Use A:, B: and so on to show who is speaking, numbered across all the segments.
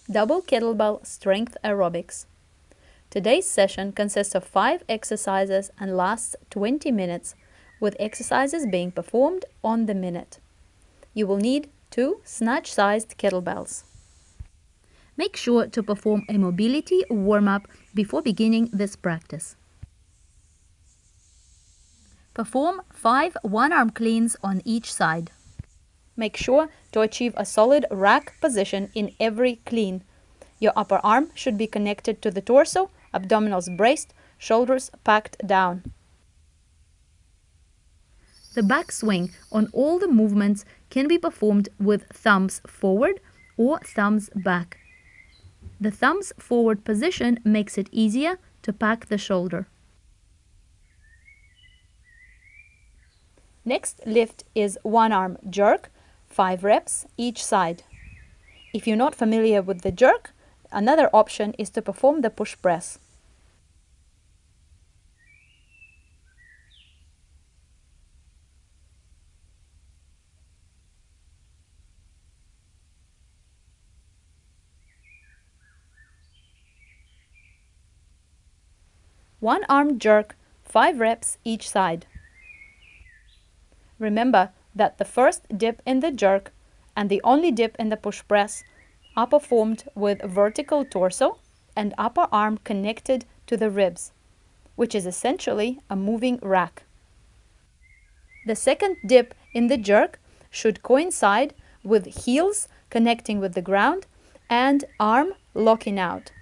A: Double Kettlebell Strength Aerobics. Today's session consists of 5 exercises and lasts 20 minutes, with exercises being performed on the minute. You will need 2 snatch-sized kettlebells. Make sure to perform a mobility warm-up before beginning this practice. Perform 5 one-arm cleans on each side. Make sure to achieve a solid rack position in every clean. Your upper arm should be connected to the torso, abdominals braced, shoulders packed down. The back swing on all the movements can be performed with thumbs forward or thumbs back. The thumbs forward position makes it easier to pack the shoulder. Next lift is one-arm jerk, 5 reps each side. If you're not familiar with the jerk, another option is to perform the push press. One-arm jerk, 5 reps each side. Remember that the first dip in the jerk and the only dip in the push press are performed with vertical torso and upper arm connected to the ribs, which is essentially a moving rack. The second dip in the jerk should coincide with heels connecting with the ground and arm locking out.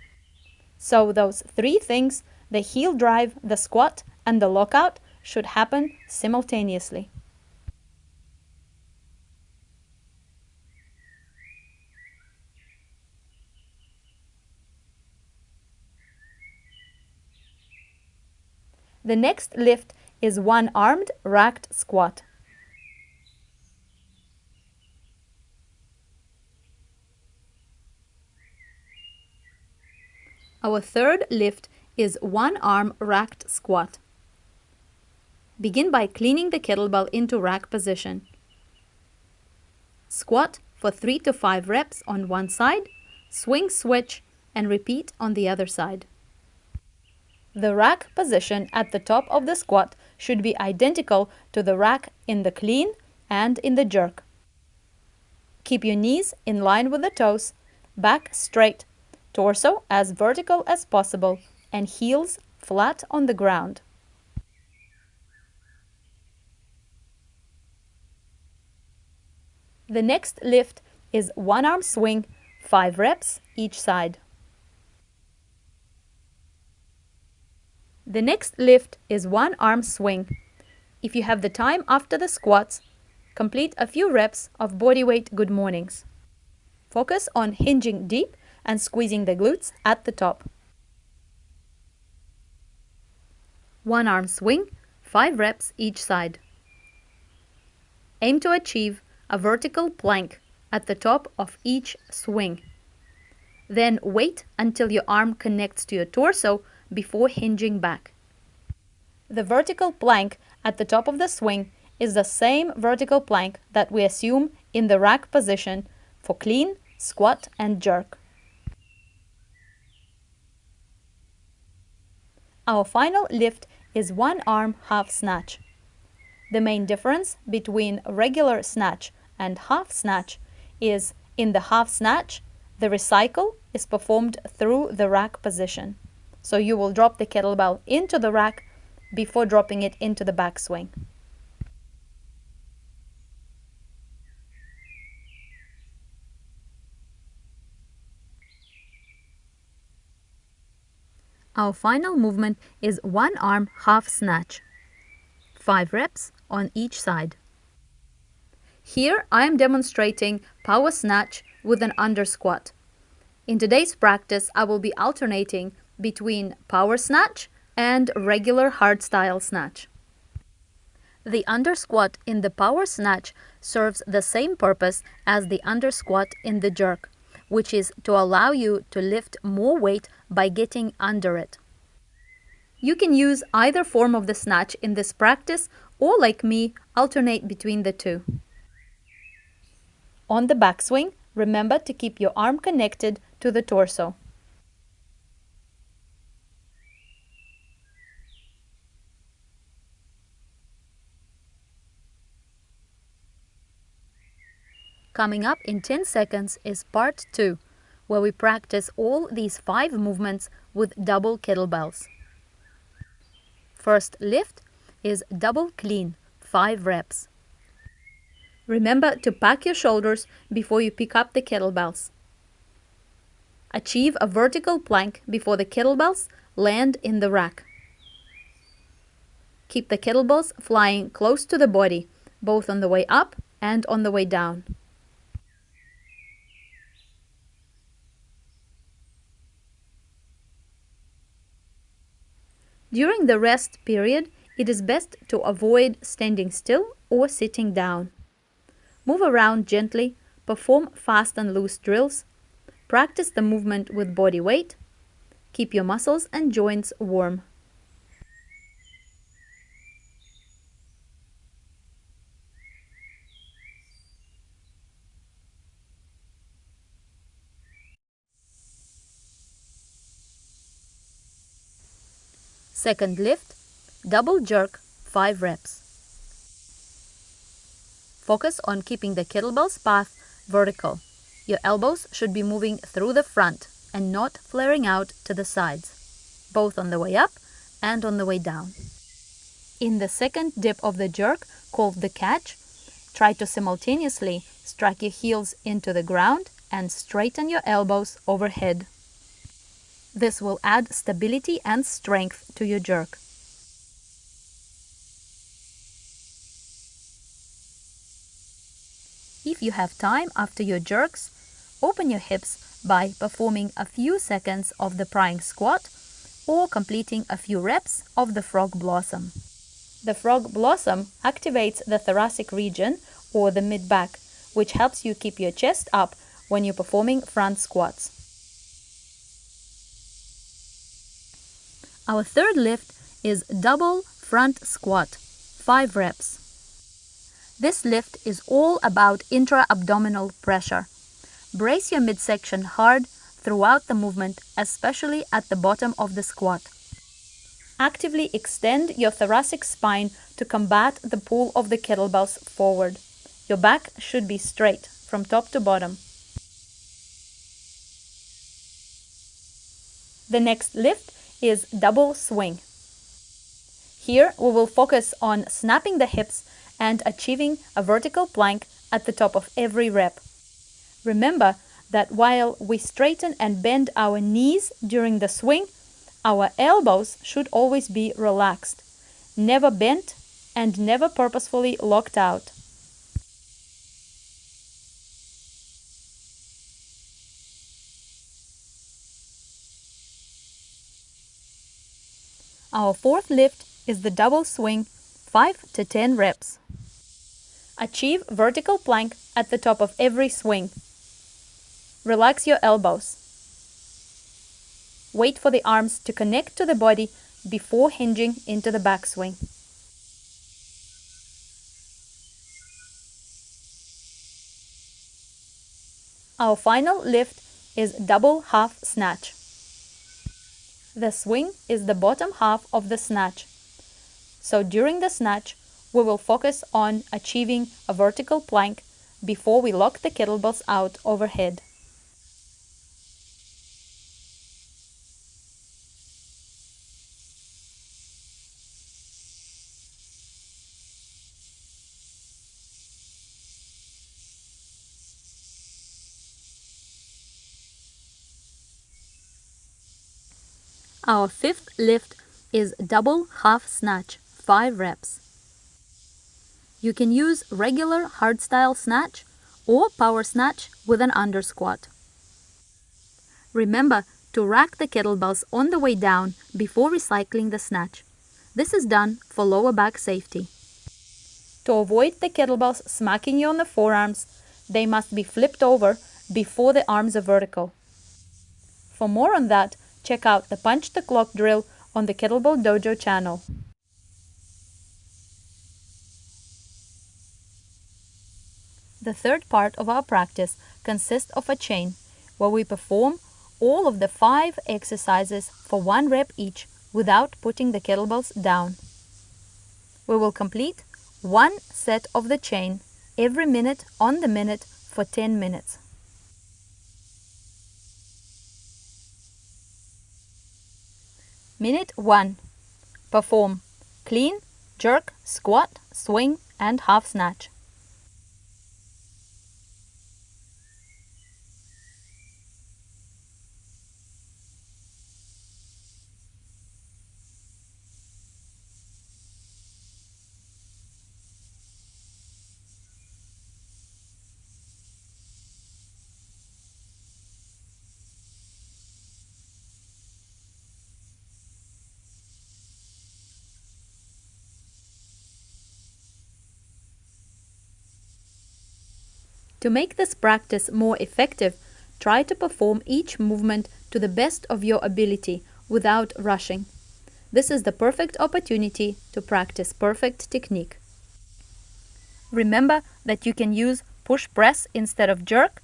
A: So those 3 things, the heel drive, the squat, and the lockout, should happen simultaneously. The next lift is one-armed racked squat. Our third lift is one-arm racked squat. Begin by cleaning the kettlebell into rack position. Squat for 3 to 5 reps on one side, swing switch, and repeat on the other side. The rack position at the top of the squat should be identical to the rack in the clean and in the jerk. Keep your knees in line with the toes, back straight, torso as vertical as possible, and heels flat on the ground. The next lift is one-arm swing, 5 reps each side. The next lift is one-arm swing. If you have the time after the squats, complete a few reps of bodyweight good mornings. Focus on hinging deep and squeezing the glutes at the top. One-arm swing, 5 reps each side. Aim to achieve a vertical plank at the top of each swing. Then wait until your arm connects to your torso before hinging back. The vertical plank at the top of the swing is the same vertical plank that we assume in the rack position for clean, squat, and jerk. Our final lift is one-arm half snatch. The main difference between regular snatch and half snatch is in the half snatch, the recycle is performed through the rack position. So you will drop the kettlebell into the rack before dropping it into the backswing. Our final movement is one-arm half snatch. 5 reps on each side. Here I am demonstrating power snatch with an under squat. In today's practice, I will be alternating between power snatch and regular hardstyle snatch. The under squat in the power snatch serves the same purpose as the under squat in the jerk, which is to allow you to lift more weight by getting under it. You can use either form of the snatch in this practice, or like me, alternate between the two. On the backswing, Remember to keep your arm connected to the torso. Coming up in 10 seconds is part 2, where we practice all these 5 movements with double kettlebells. First lift is double clean, 5 reps. Remember to pack your shoulders before you pick up the kettlebells. Achieve a vertical plank before the kettlebells land in the rack. Keep the kettlebells flying close to the body, both on the way up and on the way down. During the rest period, it is best to avoid standing still or sitting down. Move around gently, perform fast and loose drills, practice the movement with body weight, keep your muscles and joints warm. Second lift, double jerk, 5 reps. Focus on keeping the kettlebell's path vertical. Your elbows should be moving through the front and not flaring out to the sides, both on the way up and on the way down. In the second dip of the jerk, called the catch, try to simultaneously strike your heels into the ground and straighten your elbows overhead. This will add stability and strength to your jerk. If you have time after your jerks, open your hips by performing a few seconds of the prying squat or completing a few reps of the frog blossom. The frog blossom activates the thoracic region or the mid-back, which helps you keep your chest up when you're performing front squats. Our third lift is double front squat, 5 reps. This lift is all about intra-abdominal pressure. Brace your midsection hard throughout the movement, especially at the bottom of the squat. Actively extend your thoracic spine to combat the pull of the kettlebells forward. Your back should be straight from top to bottom. The next lift is double swing. Here we will focus on snapping the hips and achieving a vertical plank at the top of every rep. Remember that while we straighten and bend our knees during the swing, our elbows should always be relaxed, never bent and never purposefully locked out. Our fourth lift is the double swing, 5 to 10 reps. Achieve vertical plank at the top of every swing. Relax your elbows. Wait for the arms to connect to the body before hinging into the backswing. Our final lift is double half snatch. The swing is the bottom half of the snatch. So during the snatch, we will focus on achieving a vertical plank before we lock the kettlebells out overhead. Our fifth lift is double half snatch, 5 reps. You can use regular hardstyle snatch or power snatch with an under squat. Remember to rack the kettlebells on the way down before recycling the snatch. This is done for lower back safety. To avoid the kettlebells smacking you on the forearms, they must be flipped over before the arms are vertical. For more on that, check out the Punch the Clock drill on the Kettlebell Dojo channel. The third part of our practice consists of a chain, where we perform all of the 5 exercises for 1 rep each without putting the kettlebells down. We will complete 1 set of the chain every minute on the minute for 10 minutes. Minute 1. Perform clean, jerk, squat, swing, and half snatch. To make this practice more effective, try to perform each movement to the best of your ability without rushing. This is the perfect opportunity to practice perfect technique. Remember that you can use push press instead of jerk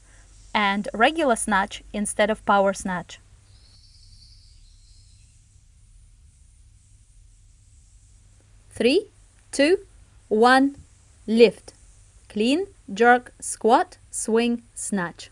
A: and regular snatch instead of power snatch. 3, 2, 1, lift. Clean, jerk, squat, swing, snatch.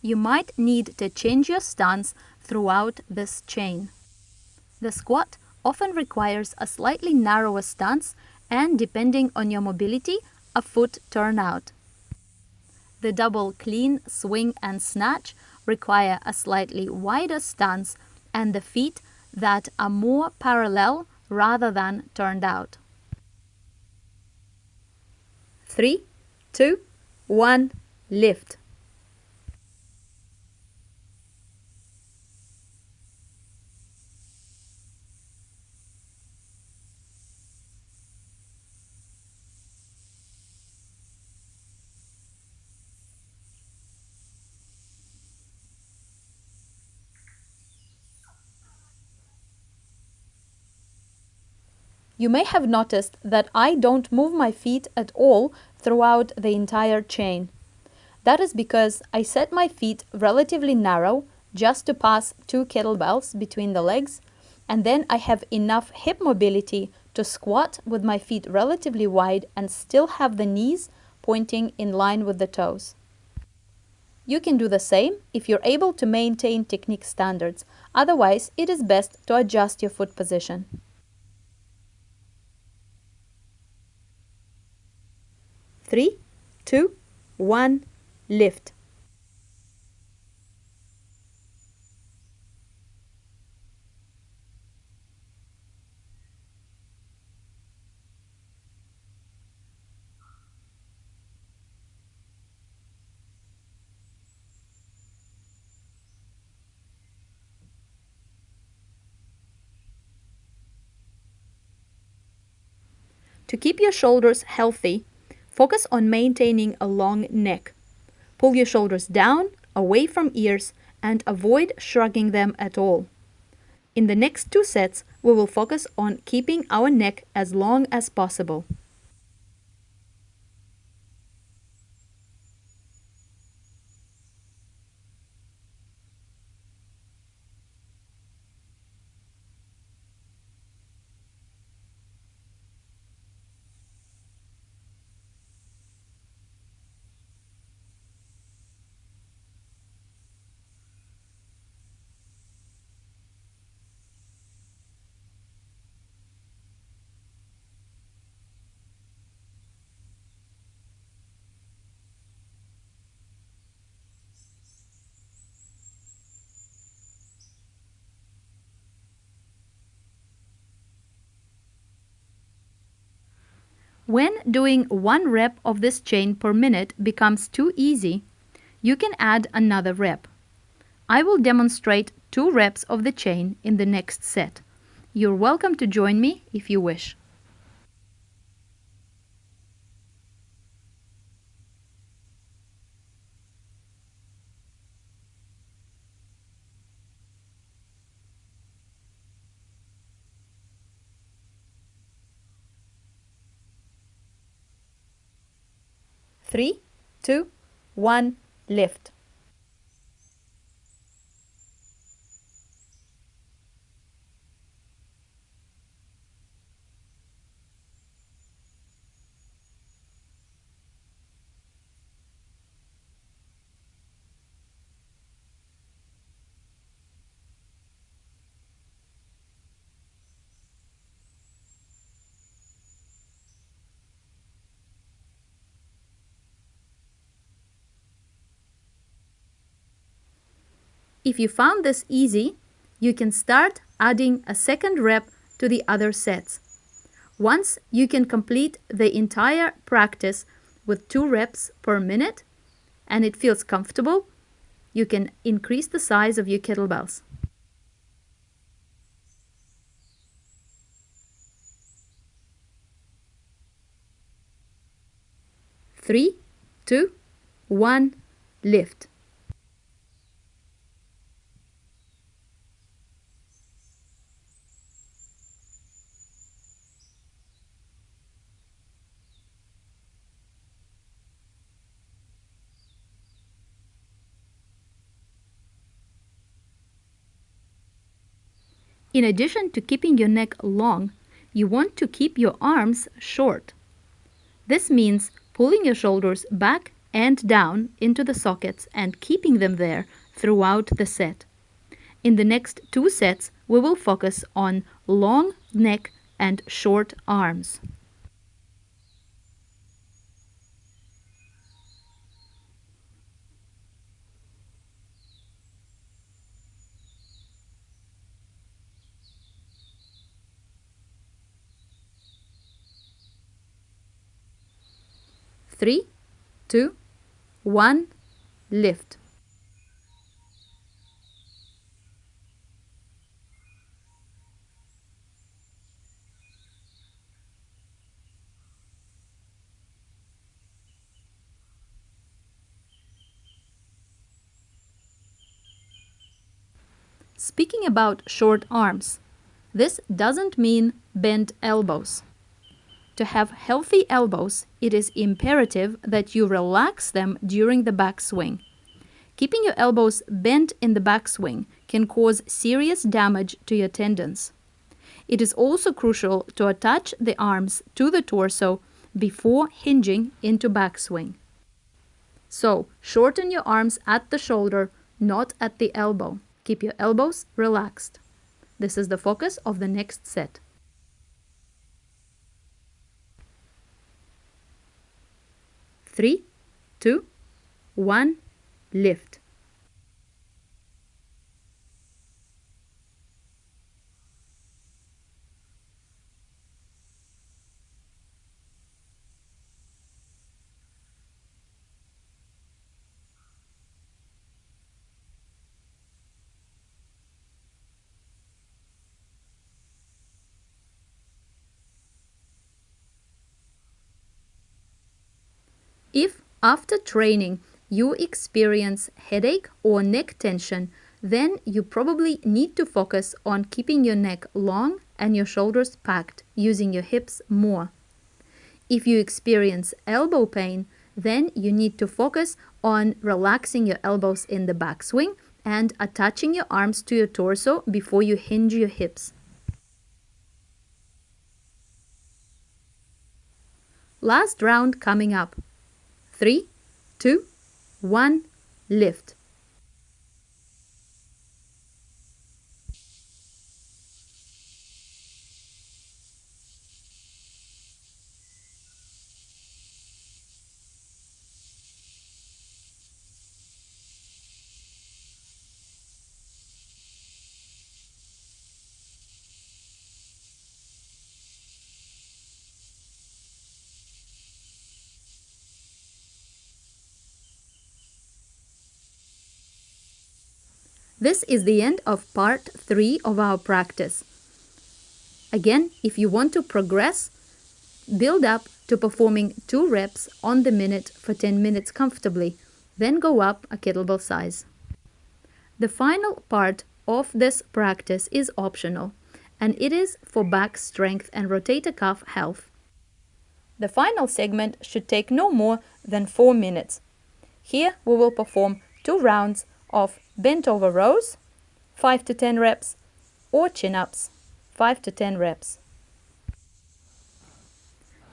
A: You might need to change your stance throughout this chain. The squat often requires a slightly narrower stance and, depending on your mobility, a foot turnout. The double clean, swing, and snatch require a slightly wider stance and the feet that are more parallel rather than turned out. 3, 2, 1, lift. You may have noticed that I don't move my feet at all throughout the entire chain. That is because I set my feet relatively narrow just to pass 2 kettlebells between the legs, and then I have enough hip mobility to squat with my feet relatively wide and still have the knees pointing in line with the toes. You can do the same if you're able to maintain technique standards. Otherwise, it is best to adjust your foot position. 3, 2, 1, lift. To keep your shoulders healthy, focus on maintaining a long neck. Pull your shoulders down, away from ears, and avoid shrugging them at all. In the next 2 sets, we will focus on keeping our neck as long as possible. When doing 1 rep of this chain per minute becomes too easy, you can add another rep. I will demonstrate 2 reps of the chain in the next set. You're welcome to join me if you wish. Three, two, one, lift. If you found this easy, you can start adding a second rep to the other sets. Once you can complete the entire practice with 2 reps per minute and it feels comfortable, you can increase the size of your kettlebells. 3, 2, 1, lift. In addition to keeping your neck long, you want to keep your arms short. This means pulling your shoulders back and down into the sockets and keeping them there throughout the set. In the next 2 sets, we will focus on long neck and short arms. Three, two, one, lift. Speaking about short arms, this doesn't mean bent elbows. To have healthy elbows, it is imperative that you relax them during the backswing. Keeping your elbows bent in the backswing can cause serious damage to your tendons. It is also crucial to attach the arms to the torso before hinging into backswing. So, shorten your arms at the shoulder, not at the elbow. Keep your elbows relaxed. This is the focus of the next set. 3, 2, 1, lift. If after training you experience headache or neck tension, then you probably need to focus on keeping your neck long and your shoulders packed, using your hips more. If you experience elbow pain, then you need to focus on relaxing your elbows in the backswing and attaching your arms to your torso before you hinge your hips. Last round coming up. 3, 2, 1, lift. This is the end of part 3 of our practice. Again, if you want to progress, build up to performing 2 reps on the minute for 10 minutes comfortably, then go up a kettlebell size. The final part of this practice is optional, and it is for back strength and rotator cuff health. The final segment should take no more than 4 minutes. Here we will perform 2 rounds of bent over rows, 5 to 10 reps, or chin-ups, 5 to 10 reps.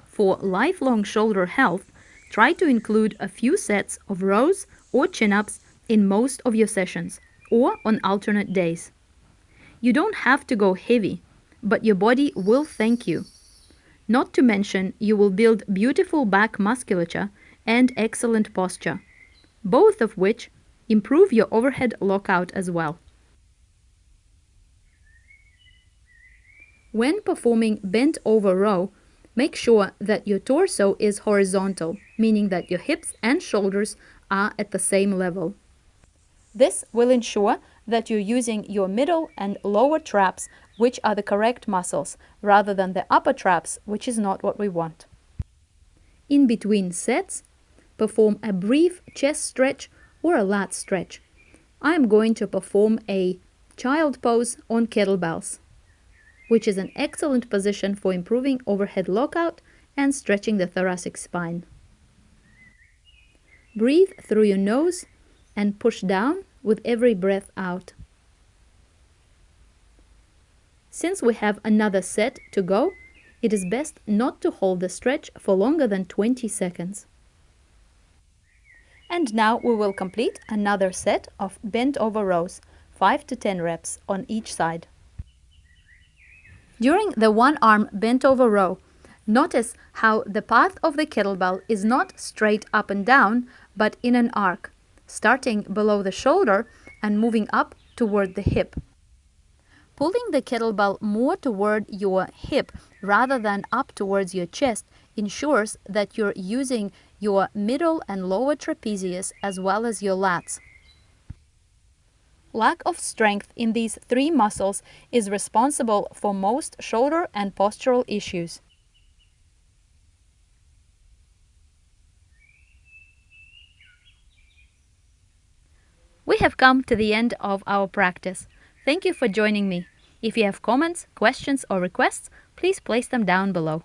A: For lifelong shoulder health, try to include a few sets of rows or chin-ups in most of your sessions, or on alternate days. You don't have to go heavy, but your body will thank you. Not to mention, you will build beautiful back musculature and excellent posture, both of which improve your overhead lockout as well. When performing bent over row, make sure that your torso is horizontal, meaning that your hips and shoulders are at the same level. This will ensure that you're using your middle and lower traps, which are the correct muscles, rather than the upper traps, which is not what we want. In between sets, perform a brief chest stretch or a lat stretch. I am going to perform a child pose on kettlebells, which is an excellent position for improving overhead lockout and stretching the thoracic spine. Breathe through your nose and push down with every breath out. Since we have another set to go, it is best not to hold the stretch for longer than 20 seconds. And now we will complete another set of bent over rows, 5 to 10 reps on each side. During the one-arm bent over row, notice how the path of the kettlebell is not straight up and down, but in an arc, starting below the shoulder and moving up toward the hip. Pulling the kettlebell more toward your hip rather than up towards your chest ensures that you're using your middle and lower trapezius as well as your lats. Lack of strength in these 3 muscles is responsible for most shoulder and postural issues. We have come to the end of our practice. Thank you for joining me. If you have comments, questions, or requests, please place them down below.